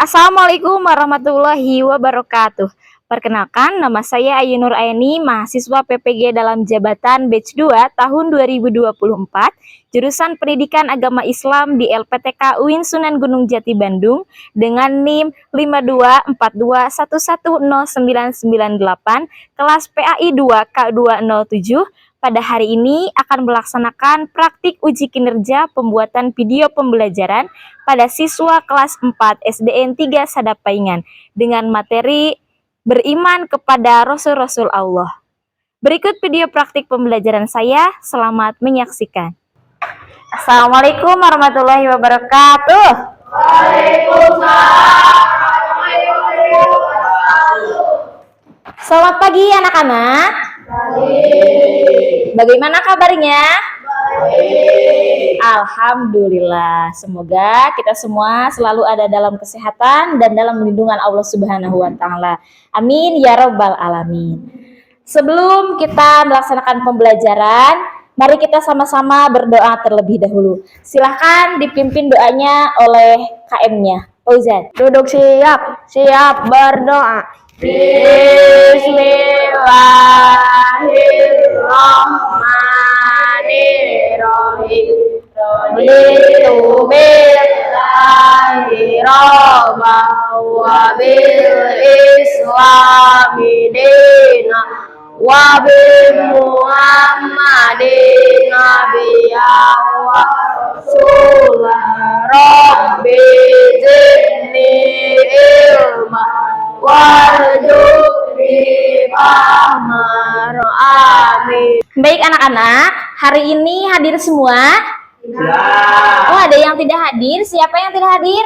Assalamualaikum warahmatullahi wabarakatuh. Perkenalkan, nama saya Ayunur Aini, mahasiswa PPG dalam jabatan Batch 2 tahun 2024, jurusan Pendidikan Agama Islam di LPTK UIN Sunan Gunung Jati Bandung dengan NIM 5242110998, kelas PAI 2 K207. Pada hari ini akan melaksanakan praktik uji kinerja pembuatan video pembelajaran pada siswa kelas 4 SDN 3 Sadapaingan dengan materi beriman kepada Rasul-Rasul Allah. Berikut video praktik pembelajaran saya, selamat menyaksikan. Assalamualaikum warahmatullahi wabarakatuh. Waalaikumsalam warahmatullahi wabarakatuh. Selamat pagi anak-anak. Bagaimana kabarnya? Baik. Alhamdulillah, semoga kita semua selalu ada dalam kesehatan dan dalam lindungan Allah Subhanahu wa Ta'ala. Amin ya Rabbal Alamin. Sebelum kita melaksanakan pembelajaran, mari kita sama-sama berdoa terlebih dahulu. Silahkan dipimpin doanya oleh KM-nya, Fauzan. Duduk siap berdoa. Bismillahirrahmanirrahim. Raditu billahi rabban wa bil islami dinan wa bi Muhammadin nabiyyan wa rasulah. Rabbi zidni ilma warzuqni fahman. Amin. Baik anak-anak, hari ini hadir semua? Ya. Oh, ada yang tidak hadir. Siapa yang tidak hadir?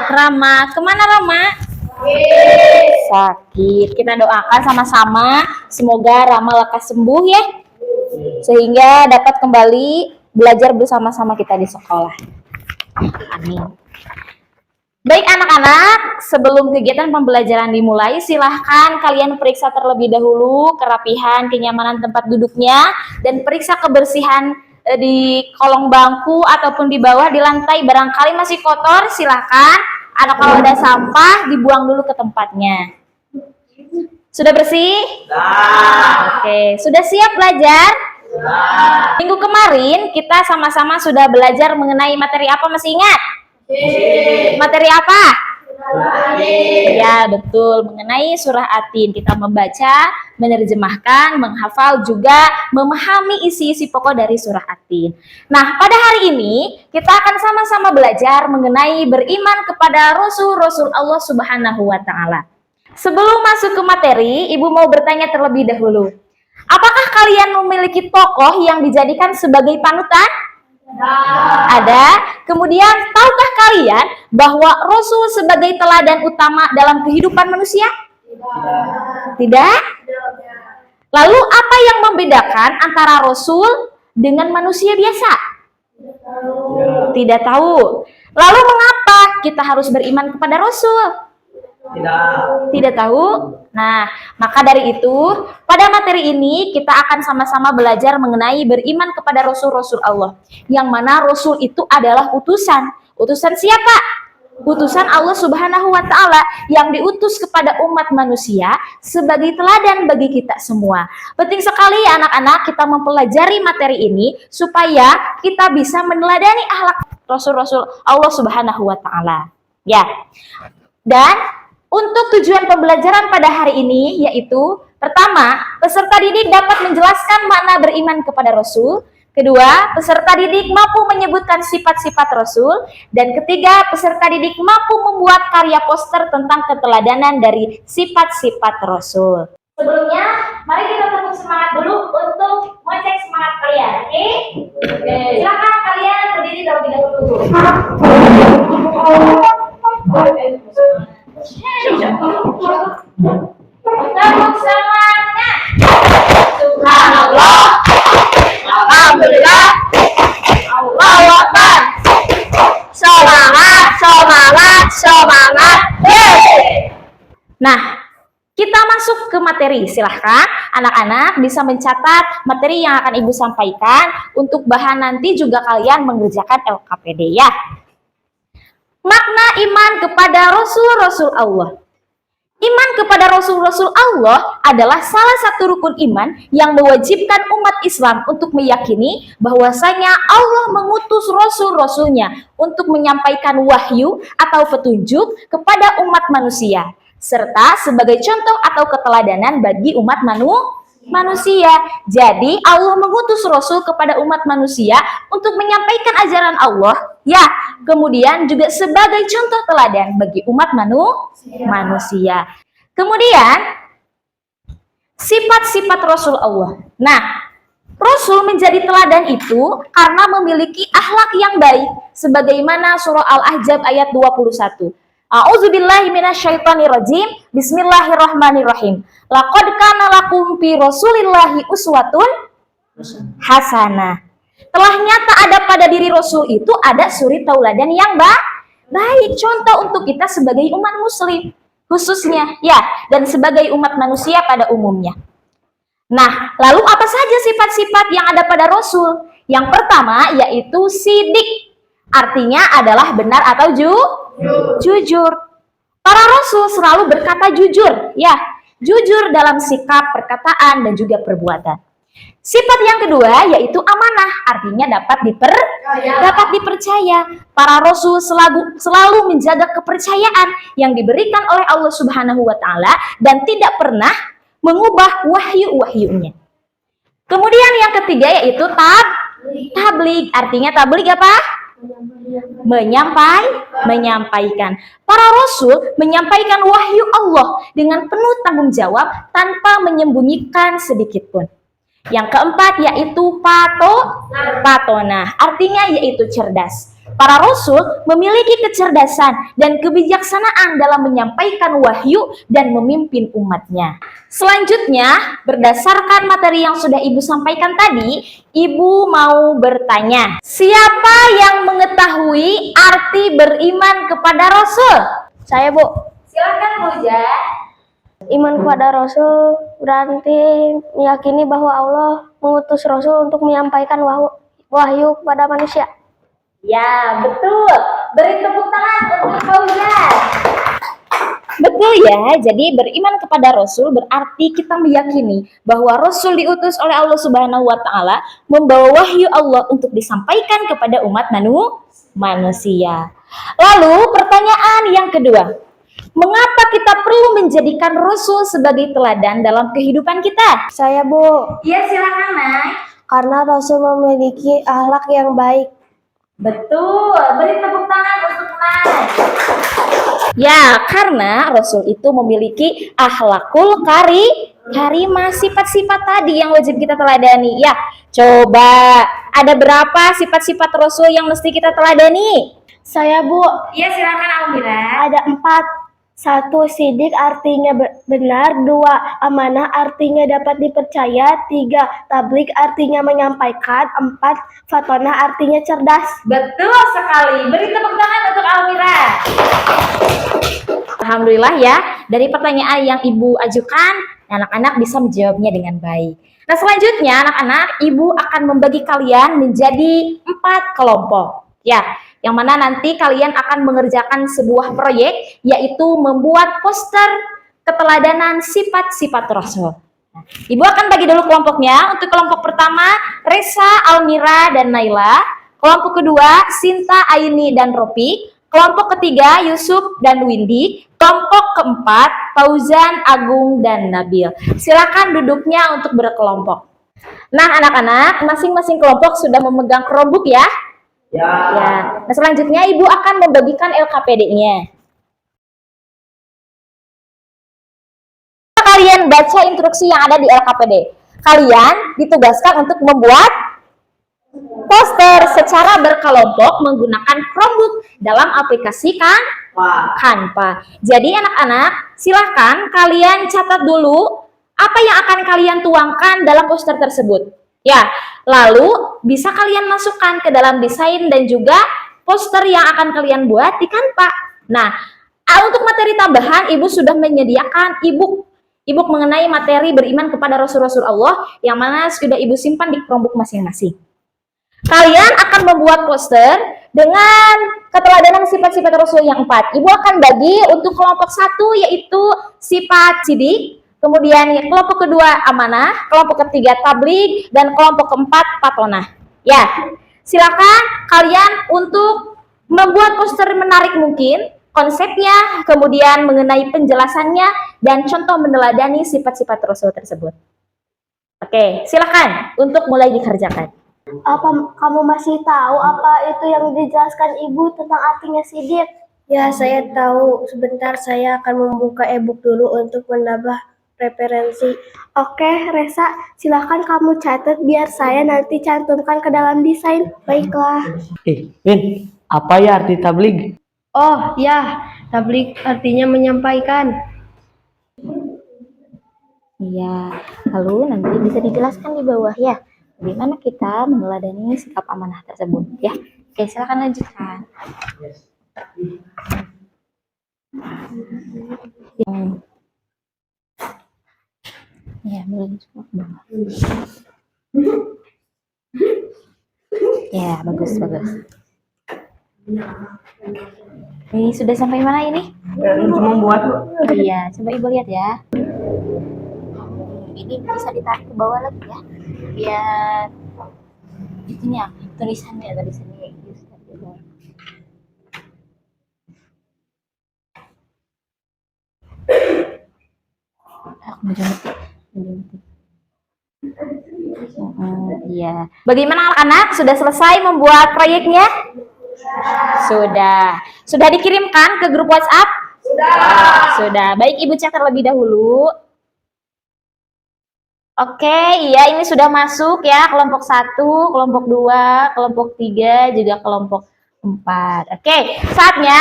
Rama. Kemana Rama? Sakit. Kita doakan sama-sama semoga Rama lekas sembuh ya, sehingga dapat kembali belajar bersama-sama kita di sekolah. Amin. Baik anak-anak, sebelum kegiatan pembelajaran dimulai, silahkan kalian periksa terlebih dahulu kerapihan, kenyamanan tempat duduknya, dan periksa kebersihan di kolong bangku ataupun di bawah, di lantai. Barangkali masih kotor, silahkan. Atau kalau ada sampah, dibuang dulu ke tempatnya. Sudah bersih? Oke, sudah siap belajar? Minggu kemarin kita sama-sama sudah belajar mengenai materi apa, masih ingat? Materi apa? Ya, betul, mengenai surah At-Tin. Kita membaca, menerjemahkan, menghafal, juga memahami isi-isi pokok dari surah At-Tin. Nah, pada hari ini kita akan sama-sama belajar mengenai beriman kepada Rasul-Rasul Allah Subhanahu wa Ta'ala. Sebelum masuk ke materi, Ibu mau bertanya terlebih dahulu. Apakah kalian memiliki tokoh yang dijadikan sebagai panutan? Ada. Kemudian, tahukah kalian bahwa Rasul sebagai teladan utama dalam kehidupan manusia? Tidak. Lalu apa yang membedakan antara Rasul dengan manusia biasa? Tidak tahu. Lalu mengapa kita harus beriman kepada Rasul? Tidak tahu. Nah, maka dari itu, pada materi ini kita akan sama-sama belajar mengenai beriman kepada Rasul-Rasul Allah. Yang mana Rasul itu adalah utusan. Utusan siapa? Utusan Allah Subhanahu wa Ta'ala yang diutus kepada umat manusia sebagai teladan bagi kita semua. Penting sekali ya anak-anak kita mempelajari materi ini supaya kita bisa meneladani akhlak Rasul-Rasul Allah Subhanahu wa Ta'ala. Ya. Dan untuk tujuan pembelajaran pada hari ini yaitu, pertama, peserta didik dapat menjelaskan makna beriman kepada Rasul. Kedua, peserta didik mampu menyebutkan sifat-sifat Rasul. Dan ketiga, peserta didik mampu membuat karya poster tentang keteladanan dari sifat-sifat Rasul. Sebelumnya, mari kita tepuk semangat dulu untuk mengecek semangat kalian, oke? Silakan kalian berdiri terlebih dahulu. Tepuk semangat. Subhanallah. Alhamdulillah. Allahu Akbar. Semangat, semangat, semangat. Nah, kita masuk ke materi. Silahkan anak-anak bisa mencatat materi yang akan Ibu sampaikan. Untuk bahan nanti juga kalian mengerjakan LKPD ya. Makna iman kepada Rasul-Rasul Allah. Iman kepada Rasul-Rasul Allah adalah salah satu rukun iman yang mewajibkan umat Islam untuk meyakini bahwasanya Allah mengutus Rasul-Rasulnya untuk menyampaikan wahyu atau petunjuk kepada umat manusia, serta sebagai contoh atau keteladanan bagi umat manusia. Jadi Allah mengutus Rasul kepada umat manusia untuk menyampaikan ajaran Allah, ya, kemudian juga sebagai contoh teladan bagi umat manusia. Kemudian sifat-sifat Rasul Allah. Nah, Rasul menjadi teladan itu karena memiliki akhlak yang baik, sebagaimana surah Al-Ahzab ayat 21. A'udzubillahi minasyaitonirrajim. Bismillahirrahmanirrahim. Laqad kana lakum fi Rasulillahi uswatun hasanah. Telah nyata ada pada diri Rasul itu ada suri tauladan yang baik, contoh untuk kita sebagai umat muslim khususnya, ya, dan sebagai umat manusia pada umumnya. Nah, lalu apa saja sifat-sifat yang ada pada Rasul? Yang pertama yaitu sidik, artinya adalah benar atau jujur. Para Rasul selalu berkata jujur, ya, jujur dalam sikap, perkataan, dan juga perbuatan. Sifat yang kedua yaitu amanah, artinya dapat dipercaya. Para Rasul selalu menjaga kepercayaan yang diberikan oleh Allah Subhanahu wa Ta'ala dan tidak pernah mengubah wahyu-wahyunya. Kemudian yang ketiga yaitu tabligh, artinya tabligh apa? Menyampaikan. Para Rasul menyampaikan wahyu Allah dengan penuh tanggung jawab tanpa menyembunyikan sedikit pun. Yang keempat yaitu patonah, artinya yaitu cerdas. Para Rasul memiliki kecerdasan dan kebijaksanaan dalam menyampaikan wahyu dan memimpin umatnya. Selanjutnya, berdasarkan materi yang sudah Ibu sampaikan tadi, Ibu mau bertanya, siapa yang mengetahui arti beriman kepada Rasul? Saya, Bu. Silakan, Bu Ja. Iman kepada Rasul berarti meyakini bahwa Allah mengutus Rasul untuk menyampaikan wahyu kepada manusia. Ya, betul. Beri tepuk tangan untuk Fauzan. Betul ya, jadi beriman kepada Rasul berarti kita meyakini bahwa Rasul diutus oleh Allah Subhanahu wa Ta'ala membawa wahyu Allah untuk disampaikan kepada umat manusia. Lalu pertanyaan yang kedua, mengapa kita perlu menjadikan Rasul sebagai teladan dalam kehidupan kita? Saya, Bu. Iya, silakan, Nay. Karena Rasul memiliki akhlak yang baik. Betul, beri tepuk tangan untuk Nay. Ya, karena Rasul itu memiliki akhlakul karimah, sifat-sifat tadi yang wajib kita teladani. Ya, coba ada berapa sifat-sifat Rasul yang mesti kita teladani? Saya, Bu. Iya, silakan Almira. Ada 4. 1. Sidik artinya benar. 2. Amanah artinya dapat dipercaya. 3. Tabligh artinya menyampaikan. 4. Fatonah artinya cerdas. Betul sekali. Beri tepuk tangan untuk Almira. Alhamdulillah ya, dari pertanyaan yang Ibu ajukan, anak-anak bisa menjawabnya dengan baik. Nah, selanjutnya anak-anak, Ibu akan membagi kalian menjadi 4 kelompok. Ya, yang mana nanti kalian akan mengerjakan sebuah proyek, yaitu membuat poster keteladanan sifat-sifat Rasul. Nah, Ibu akan bagi dulu kelompoknya. Untuk kelompok pertama, Resa, Almira, dan Naila. Kelompok kedua, Sinta, Aini, dan Ropi. Kelompok ketiga, Yusuf dan Windy. Kelompok keempat, Fauzan, Agung, dan Nabil. Silakan duduknya untuk berkelompok. Nah, anak-anak, masing-masing kelompok sudah memegang Chromebook ya? Ya. Nah, selanjutnya Ibu akan membagikan LKPD-nya. Kalian baca instruksi yang ada di LKPD. Kalian ditugaskan untuk membuat poster secara berkelompok menggunakan Chromebook dalam aplikasi Canva. Jadi anak-anak, silahkan kalian catat dulu apa yang akan kalian tuangkan dalam poster tersebut. Ya, lalu bisa kalian masukkan ke dalam desain dan juga poster yang akan kalian buat di Canva. Nah, untuk materi tambahan, Ibu sudah menyediakan e-book mengenai materi beriman kepada Rasul-Rasul Allah yang mana sudah Ibu simpan di Chromebook masing-masing. Kalian akan membuat poster dengan keteladanan sifat-sifat Rasul yang 4. Ibu akan bagi untuk kelompok 1 yaitu sifat sidik, kemudian kelompok kedua amanah, kelompok ketiga tabligh, dan kelompok keempat patonah. Ya, silakan kalian untuk membuat poster menarik mungkin, konsepnya, kemudian mengenai penjelasannya, dan contoh meneladani sifat-sifat Rasul tersebut. Oke, silakan untuk mulai dikerjakan. Apa kamu masih tahu apa itu yang dijelaskan Ibu tentang artinya sidik? Ya, saya tahu. Sebentar saya akan membuka e-book dulu untuk menambah referensi. Oke, Resa, silakan kamu catat biar saya nanti cantumkan ke dalam desain. Baiklah. Win, apa ya arti tabligh? Oh, ya. Tabligh artinya menyampaikan. Iya, lalu nanti bisa dijelaskan di bawah ya, bagaimana kita meneladani sikap amanah tersebut ya. Oke, silakan lanjutkan. Ya, boleh dicoba ke bawah. Ya, bagus, bagus. Ini sudah sampai mana ini? Cuma buat Oh iya, coba Ibu lihat ya. Ini bisa ditarik ke bawah lagi ya, biar itunya tulisannya di bawah. Aku menjadi. Iya. Bagaimana anak-anak? Sudah selesai membuat proyeknya? Sudah. Sudah dikirimkan ke grup WhatsApp? Sudah. Baik, Ibu cek terlebih dahulu. Oke, iya ini sudah masuk ya, kelompok 1, kelompok 2, kelompok 3, juga kelompok 4. Oke, saatnya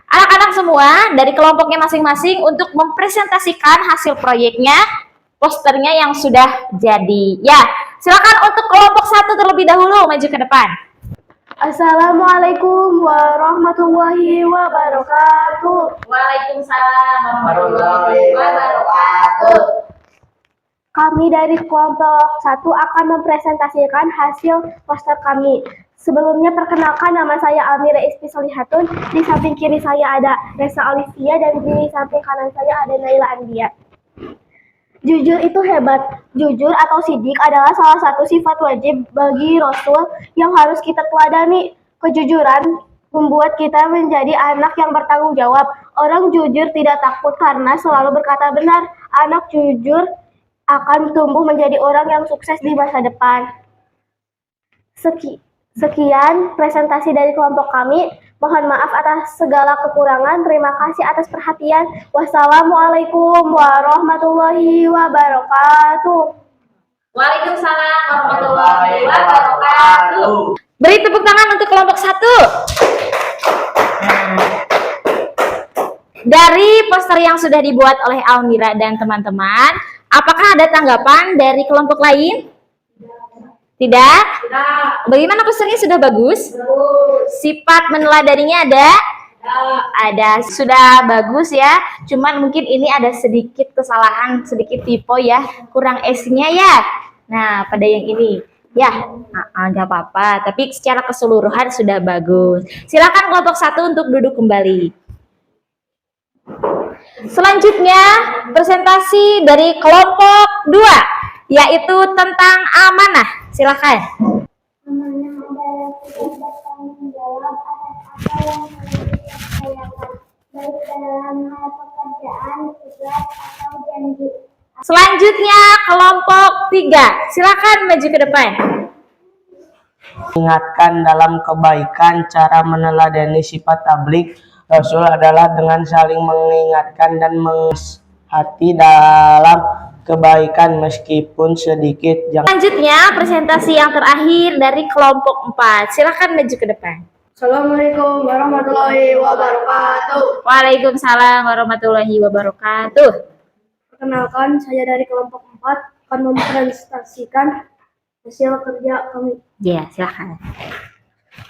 anak-anak semua dari kelompoknya masing-masing untuk mempresentasikan hasil proyeknya, posternya yang sudah jadi. Ya, silakan untuk kelompok 1 terlebih dahulu maju ke depan. Assalamualaikum warahmatullahi wabarakatuh. Waalaikumsalam warahmatullahi wabarakatuh. Kami dari kelompok 1 akan mempresentasikan hasil poster kami. Sebelumnya perkenalkan, nama saya Almira Ispi Solihatun. Di samping kiri saya ada Resa Olivia dan di samping kanan saya ada Naila Andia. Jujur itu hebat. Jujur atau sidik adalah salah satu sifat wajib bagi Rasul yang harus kita teladani. Kejujuran membuat kita menjadi anak yang bertanggung jawab. Orang jujur tidak takut karena selalu berkata benar. Anak jujur akan tumbuh menjadi orang yang sukses di masa depan. Sekian presentasi dari kelompok kami. Mohon maaf atas segala kekurangan. Terima kasih atas perhatian. Wassalamualaikum warahmatullahi wabarakatuh. Waalaikumsalam warahmatullahi wabarakatuh. Beri tepuk tangan untuk kelompok 1. Dari poster yang sudah dibuat oleh Almira dan teman-teman, apakah ada tanggapan dari kelompok lain? Tidak? Bagaimana posternya, sudah bagus? Sifat meneladaninya ada? Ada. Sudah bagus ya. Cuman mungkin ini ada sedikit kesalahan, sedikit typo ya. Kurang S-nya ya. Nah, pada yang ini. Ya, nggak apa-apa. Tapi secara keseluruhan sudah bagus. Silakan kelompok 1 untuk duduk kembali. Selanjutnya, presentasi dari kelompok 2, yaitu tentang amanah. Silakan. Amanah adalah sikap bertanggung jawab atas apa yang telah dikerjakan, baik dalam hal pekerjaan, tugas, atau janji. Selanjutnya, kelompok 3. Silakan maju ke depan. Ingatkan dalam kebaikan. Cara meneladani sifat tabligh Rasul adalah dengan saling mengingatkan dan menghati dalam kebaikan meskipun sedikit. Selanjutnya, presentasi yang terakhir dari kelompok 4. Silakan maju ke depan. Assalamualaikum warahmatullahi wabarakatuh. Waalaikumsalam warahmatullahi wabarakatuh. Perkenalkan, saya dari kelompok 4 akan mempresentasikan hasil kerja kami. Ya, silakan.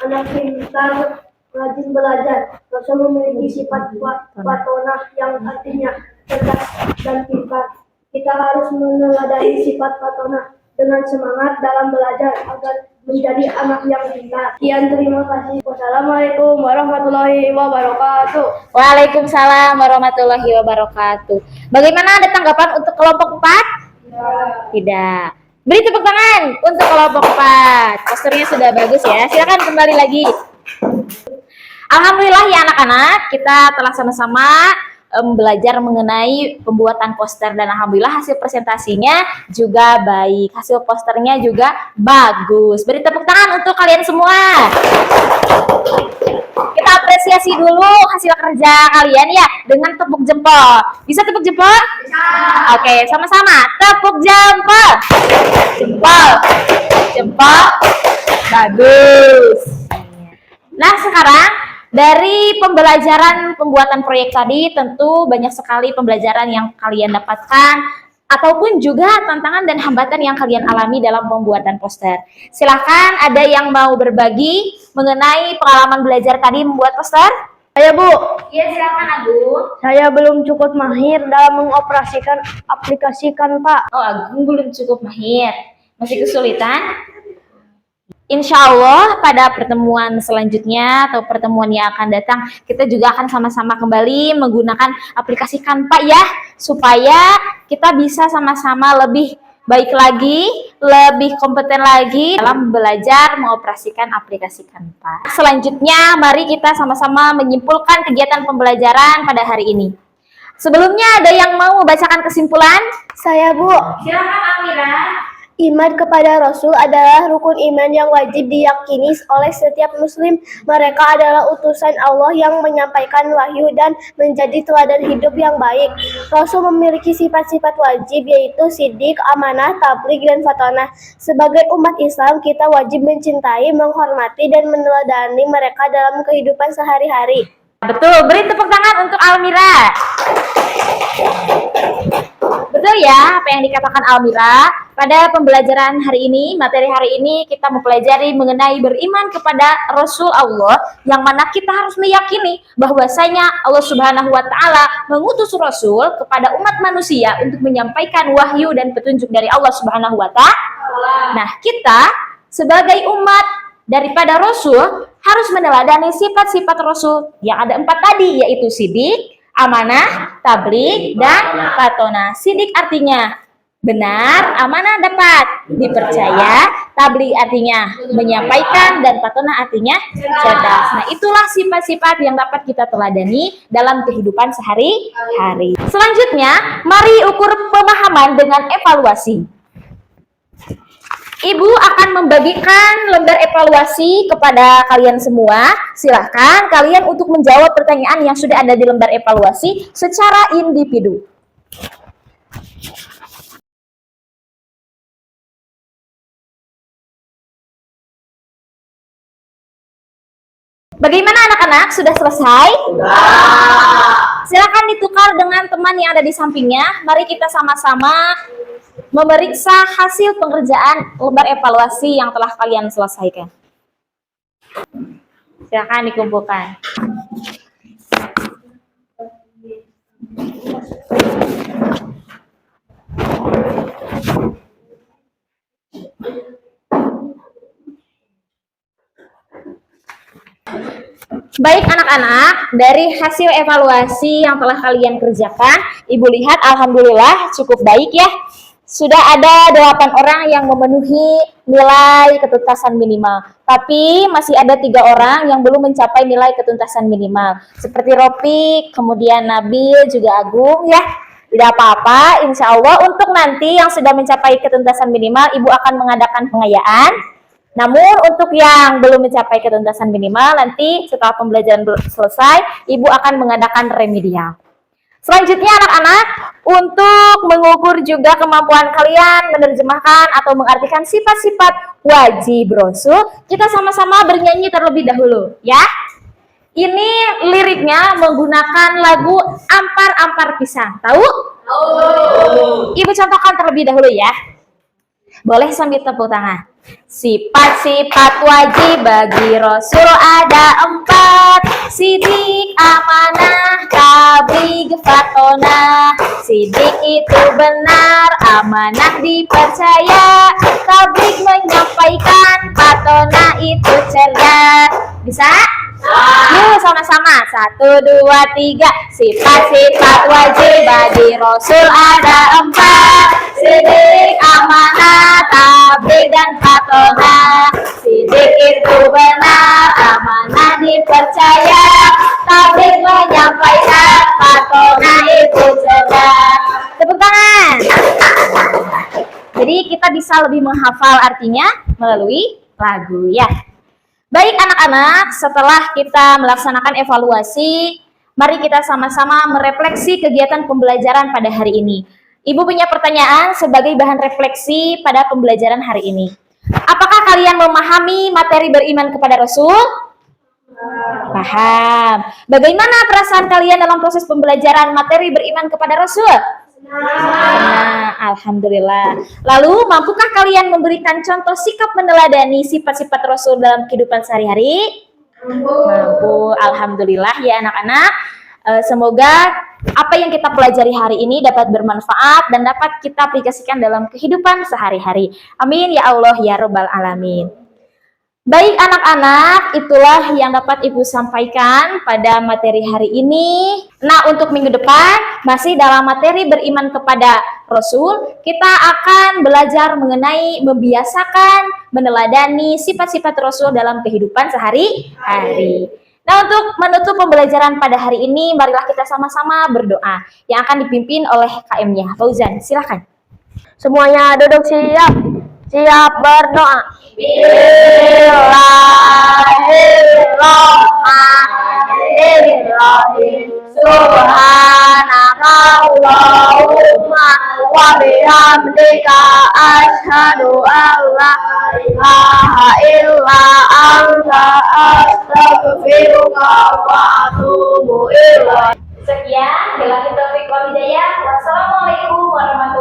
Anak pintar, rajin belajar. Rasul memiliki sifat patonah yang artinya cerdas dan pintar. Kita harus meneladani sifat patonah dengan semangat dalam belajar agar menjadi anak yang pintar. Sekian, terima kasih. Wassalamualaikum warahmatullahi wabarakatuh. Waalaikumsalam warahmatullahi wabarakatuh. Bagaimana, ada tanggapan untuk kelompok 4? Tidak. Beri tepuk tangan untuk kelompok 4. Posternya sudah bagus ya. Silakan kembali lagi. Alhamdulillah ya anak-anak, kita telah sama-sama belajar mengenai pembuatan poster dan alhamdulillah hasil presentasinya juga baik. Hasil posternya juga bagus. Beri tepuk tangan untuk kalian semua. Kita apresiasi dulu hasil kerja kalian ya dengan tepuk jempol. Bisa tepuk jempol? Bisa. Oke, sama-sama. Tepuk jempol. Jempol. Jempol. Bagus. Nah, sekarang dari pembelajaran pembuatan proyek tadi tentu banyak sekali pembelajaran yang kalian dapatkan ataupun juga tantangan dan hambatan yang kalian alami dalam pembuatan poster. Silahkan, ada yang mau berbagi mengenai pengalaman belajar tadi membuat poster? Saya, Bu. Iya, silakan Agung. Saya belum cukup mahir dalam mengoperasikan aplikasi Canva. Oh, Agung belum cukup mahir. Masih kesulitan? Insya Allah pada pertemuan selanjutnya atau pertemuan yang akan datang, kita juga akan sama-sama kembali menggunakan aplikasi Canva ya, supaya kita bisa sama-sama lebih baik lagi, lebih kompeten lagi dalam belajar mengoperasikan aplikasi Canva. Selanjutnya, mari kita sama-sama menyimpulkan kegiatan pembelajaran pada hari ini. Sebelumnya, ada yang mau membacakan kesimpulan? Saya, Bu. Silakan Amira. Iman kepada Rasul adalah rukun iman yang wajib diyakini oleh setiap muslim. Mereka adalah utusan Allah yang menyampaikan wahyu dan menjadi teladan hidup yang baik. Rasul memiliki sifat-sifat wajib yaitu sidik, amanah, tabligh, dan fatonah. Sebagai umat Islam, kita wajib mencintai, menghormati, dan meneladani mereka dalam kehidupan sehari-hari. Betul, beri tepuk tangan untuk Almira. Betul ya apa yang dikatakan Almira. Pada pembelajaran hari ini, materi hari ini kita mempelajari mengenai beriman kepada Rasul Allah, yang mana kita harus meyakini bahwasanya Allah Subhanahu wa taala mengutus Rasul kepada umat manusia untuk menyampaikan wahyu dan petunjuk dari Allah Subhanahu wa taala. Nah, kita sebagai umat daripada Rasul harus meneladani sifat-sifat Rasul yang ada 4 tadi, yaitu sidik, amanah, tabligh, dan fatonah. Sidik artinya benar, amanah dapat dipercaya, tabligh artinya menyampaikan, dan fatonah artinya cerdas. Nah, itulah sifat-sifat yang dapat kita teladani dalam kehidupan sehari-hari. Selanjutnya, mari ukur pemahaman dengan evaluasi. Ibu akan membagikan lembar evaluasi kepada kalian semua. Silahkan kalian untuk menjawab pertanyaan yang sudah ada di lembar evaluasi secara individu. Bagaimana anak-anak? Sudah selesai? Silakan ditukar dengan teman yang ada di sampingnya. Mari kita sama-sama memeriksa hasil pengerjaan lembar evaluasi yang telah kalian selesaikan. Silakan dikumpulkan. Baik anak-anak, dari hasil evaluasi yang telah kalian kerjakan, Ibu lihat alhamdulillah cukup baik ya. Sudah ada 8 orang yang memenuhi nilai ketuntasan minimal. Tapi masih ada 3 orang yang belum mencapai nilai ketuntasan minimal. Seperti Ropik, kemudian Nabil, juga Agung ya. Tidak apa-apa, insya Allah untuk nanti yang sudah mencapai ketuntasan minimal, Ibu akan mengadakan pengayaan. Namun untuk yang belum mencapai ketuntasan minimal, nanti setelah pembelajaran selesai, Ibu akan mengadakan remedial. Selanjutnya anak-anak, untuk mengukur juga kemampuan kalian menerjemahkan atau mengartikan sifat-sifat wajib Rasul, kita sama-sama bernyanyi terlebih dahulu ya. Ini liriknya menggunakan lagu Ampar-Ampar Pisang. Tahu? Ibu contohkan terlebih dahulu ya. Boleh sambil tepuk tangan. Sifat-sifat wajib bagi Rasul ada 4. Sidik, amanah, tabligh, fatonah. sidik itu benar, amanah dipercaya, tablik menyampaikan, patona itu cerdas. Bisa? Yuk sama-sama. 1, 2, 3. Sifat-sifat wajib bagi Rasul ada 4. Sidik, amanah, tablik dan patona. Sidik itu benar, amanah dipercaya, tablik menyampaikan, patona itu cerdas. Tepuk tangan. Jadi kita bisa lebih menghafal artinya melalui lagu ya. Baik anak-anak, setelah kita melaksanakan evaluasi, mari kita sama-sama merefleksi kegiatan pembelajaran pada hari ini. Ibu punya pertanyaan sebagai bahan refleksi pada pembelajaran hari ini. Apakah kalian memahami materi beriman kepada Rasul? Paham. Bagaimana perasaan kalian dalam proses pembelajaran materi beriman kepada Rasul? Nah, alhamdulillah. Lalu, mampukah kalian memberikan contoh sikap meneladani sifat-sifat Rasul dalam kehidupan sehari-hari? Mampu, alhamdulillah ya anak-anak. Semoga apa yang kita pelajari hari ini dapat bermanfaat dan dapat kita aplikasikan dalam kehidupan sehari-hari. Amin ya Allah ya Rabbal Alamin. Baik anak-anak, itulah yang dapat Ibu sampaikan pada materi hari ini. Nah, untuk minggu depan, masih dalam materi beriman kepada Rasul, kita akan belajar mengenai membiasakan, meneladani sifat-sifat Rasul dalam kehidupan sehari-hari. Nah, untuk menutup pembelajaran pada hari ini, marilah kita sama-sama berdoa yang akan dipimpin oleh KM-nya. Fauzan, silakan. Semuanya duduk siap. Siap berdoa. Bismillahirrahmanirrahim. Subhanakallahumma wa bihamdika asyhadu an la ilaha illa anta astaghfiruka wa atubu ilaik. Sekian, bila kita Wassalamualaikum warahmatullahi wabarakatuh.